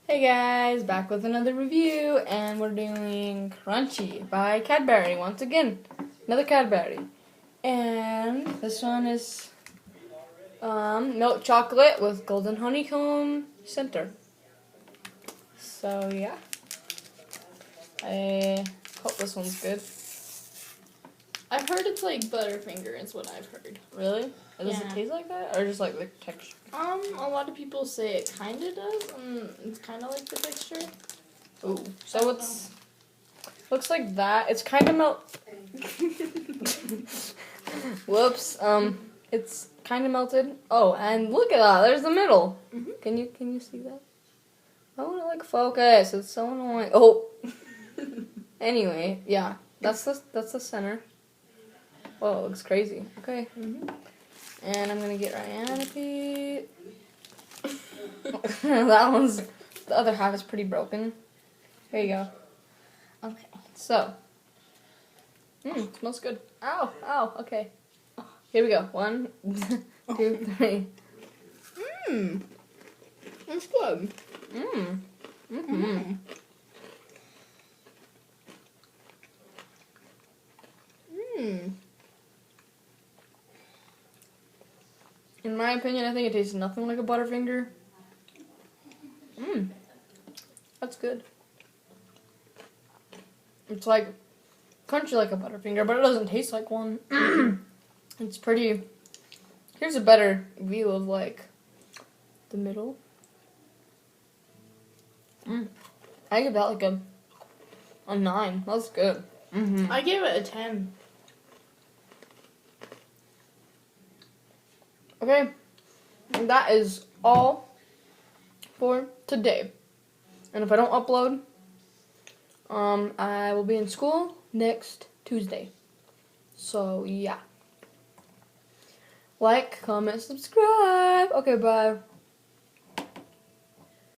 Hey guys, back with another review, and we're doing Crunchie by Cadbury once again. Another Cadbury. And this one is milk chocolate with golden honeycomb center. So yeah. I hope this one's good. I've heard it's like Butterfinger is what I've heard. Really? Does Yeah. it taste like that? Or just like the texture? A lot of people say it kind of does. It's kind of like the texture. Ooh. So it's looks like that. It's kind of Whoops. It's kind of melted. Oh, and look at that. There's the middle. Mhm. Can you see that? I want to like focus. It's so annoying. Oh. Anyway, yeah. That's the center. Whoa, it looks crazy. Okay. And I'm gonna get Ryan a piece. The other half is pretty broken. Here you go. Okay. So. Smells good. Ow, ow, okay. Here we go. 1, 2, 3. That's good. In my opinion, I think it tastes nothing like a Butterfinger. That's good. It's like crunchy like a Butterfinger, but it doesn't taste like one. It's pretty. Here's a better view of like the middle. I give that like a 9. That's good. I gave it a 10. Okay, and that is all for today. And if I don't upload, I will be in school next Tuesday. So yeah. Like, comment, subscribe. Okay, bye.